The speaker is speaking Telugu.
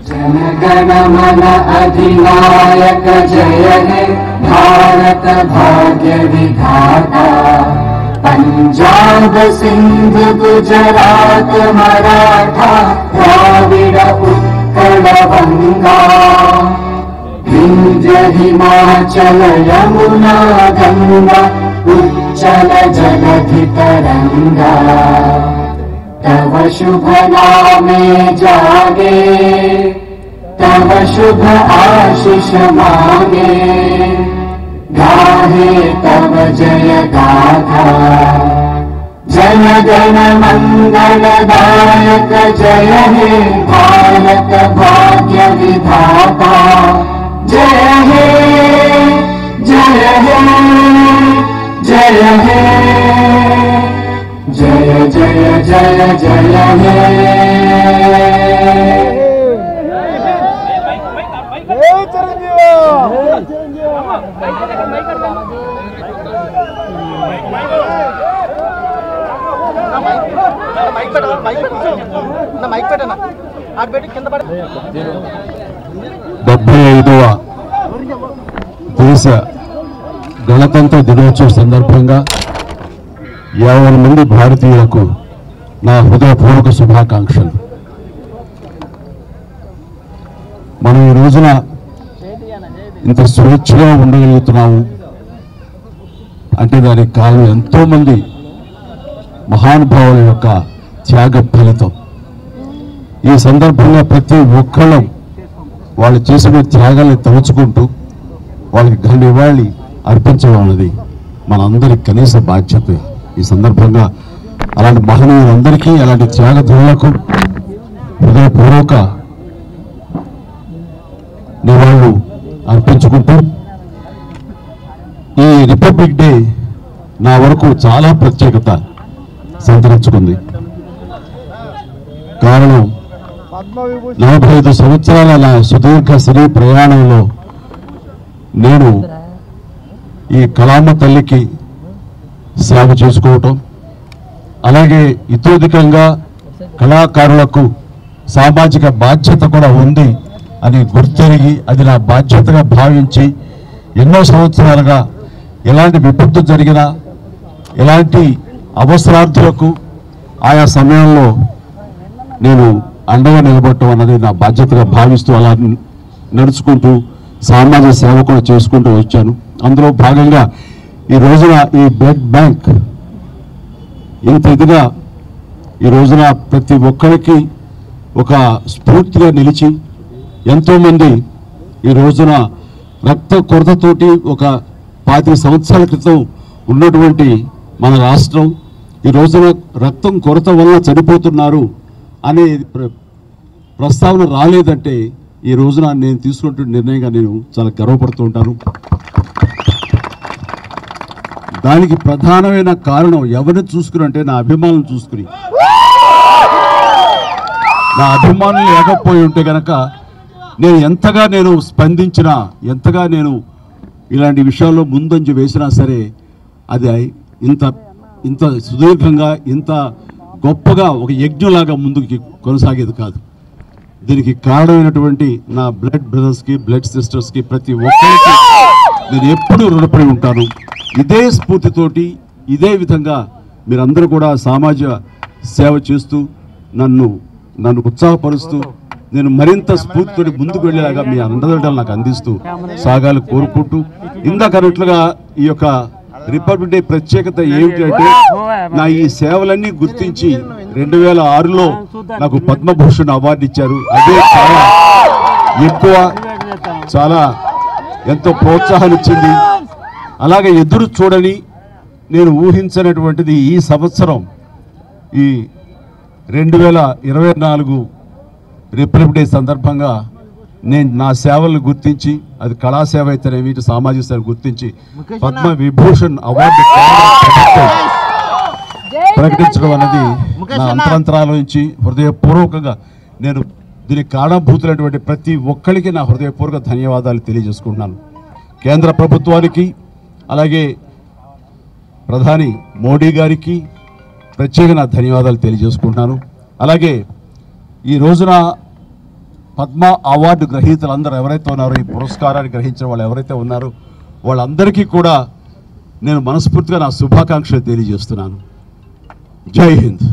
जनगणमन अधिनायक जय हे भारत भाग्य विधाता पंजाब सिंध गुजरात मराठा द्राविड उत्कल गंगा विंध्य हिमाचल यमुना गंगा उच्चल जलधि तरंगा तव शुभ नामे जागे तव शुभ आशीष मांगे गाहे तव जय गाथा जन गण मंगलदायक जय हे भारत भाग्य विधाता जय हे जय हे जय हे जय जय जय जय हे దేశ గణతంత్ర దినోత్సవ సందర్భంగా 50 మంది భారతీయులకు నా హృదయపూర్వక శుభాకాంక్షలు. మనం ఈ రోజున ఇంత స్వేచ్ఛగా ఉండగలుగుతున్నాము అంటే దానికి కారణం ఎంతోమంది మహానుభావుల యొక్క త్యాగ ఫలితం. ఈ సందర్భంగా ప్రతి ఒక్కళ్ళం వాళ్ళు చేసిన త్యాగాన్ని తలుచుకుంటూ వాళ్ళకి ఘన నివాళి అర్పించడం అన్నది మనందరి కనీస బాధ్యత. ఈ సందర్భంగా అలాంటి మహనీయులందరికీ అలాంటి త్యాగధనులకు హృదయపూర్వక నివాళులు అర్పించుకుంటూ ఈ రిపబ్లిక్ డే నా వరకు చాలా ప్రత్యేకత సంతరించుకుంది. కారణం 45 సంవత్సరాల నా సుదీర్ఘ సినీ ప్రయాణంలో నేను ఈ కళామ తల్లికి సేవ చేసుకోవటం, అలాగే ఇతోధికంగా కళాకారులకు సామాజిక బాధ్యత కూడా ఉంది అని గుర్తెరిగి అది నా బాధ్యతగా భావించి ఎన్నో సంవత్సరాలుగా ఎలాంటి విపత్తు జరిగినా ఎలాంటి అవసరార్థులకు ఆయా సమయంలో నేను అండగా నిలబడటం అన్నది నా బాధ్యతగా భావిస్తూ అలా నడుచుకుంటూ సామాజిక సేవ కూడా చేసుకుంటూ వచ్చాను. అందులో భాగంగా ఈ రోజున ఈ బ్లడ్ బ్యాంక్ ఇంత ఇదిగా ఈ రోజున ప్రతి ఒక్కరికి ఒక స్ఫూర్తిగా నిలిచి ఎంతోమంది ఈ రోజున రక్త కొరతతోటి ఒక 25 సంవత్సరాల క్రితం ఉన్నటువంటి మన రాష్ట్రం ఈ రోజున రక్తం కొరత వల్ల చనిపోతున్నారు అనే ప్రస్తావన రాలేదంటే ఈ రోజున నేను తీసుకున్నటువంటి నిర్ణయంగా నేను చాలా గర్వపడుతూ ఉంటాను. దానికి ప్రధానమైన కారణం ఎవరిని చూసుకుని అంటే నా అభిమానులను చూసుకుని. నా అభిమానులు లేకపోయి ఉంటే కనుక నేను ఎంతగా నేను స్పందించినా ఎంతగా నేను ఇలాంటి విషయాల్లో ముందంజ వేసినా సరే అది ఇంత సుదీర్ఘంగా ఇంత గొప్పగా ఒక యజ్ఞంలాగా ముందుకు కొనసాగేది కాదు. దీనికి కారణమైనటువంటి నా బ్లడ్ బ్రదర్స్కి, బ్లడ్ సిస్టర్స్కి, ప్రతి ఒక్కరికి నేను ఎప్పుడూ రుణపడి ఉంటాను. ఇదే స్ఫూర్తితోటి ఇదే విధంగా మీరందరూ కూడా సామాజిక సేవ చేస్తూ నన్ను ఉత్సాహపరుస్తూ నేను మరింత స్ఫూర్తితో ముందుకు వెళ్ళేలాగా మీ అండదండలు నాకు అందిస్తూ సాగాలు కోరుకుంటూ, ఇందాకన్నట్లుగా ఈ యొక్క రిపబ్లిక్ డే ప్రత్యేకత ఏమిటంటే నా ఈ సేవలన్నీ గుర్తించి 2006లో నాకు పద్మభూషణ్ అవార్డు ఇచ్చారు. అదే చాలా ఎక్కువ, చాలా ఎంతో ప్రోత్సాహాన్ని ఇచ్చింది. అలాగే ఎదురు చూడని నేను ఊహించినటువంటిది ఈ సంవత్సరం ఈ 2024 రిపబ్లిక్ డే సందర్భంగా నేను నా సేవలను గుర్తించి, అది కళాసేవ అయితేనేమి, ఇటు సామాజిక సేవ గుర్తించి పద్మ విభూషణ్ అవార్డు ప్రకటించడం అనేది నా అంతరంతరాల నుంచి హృదయపూర్వకంగా నేను దీనికి కారణభూతులైనటువంటి ప్రతి ఒక్కరికి నా హృదయపూర్వక ధన్యవాదాలు తెలియజేసుకుంటున్నాను. కేంద్ర ప్రభుత్వానికి, అలాగే ప్రధాని మోడీ గారికి ప్రత్యేక నా ధన్యవాదాలు తెలియజేసుకుంటున్నాను. అలాగే ఈ రోజున పద్మ అవార్డు గ్రహీతలందరూ ఎవరైతే ఉన్నారో, ఈ పురస్కారాన్ని గ్రహించిన వాళ్ళు ఎవరైతే ఉన్నారో వాళ్ళందరికీ కూడా నేను మనస్ఫూర్తిగా నా శుభాకాంక్షలు తెలియజేస్తున్నాను. జై హింద్.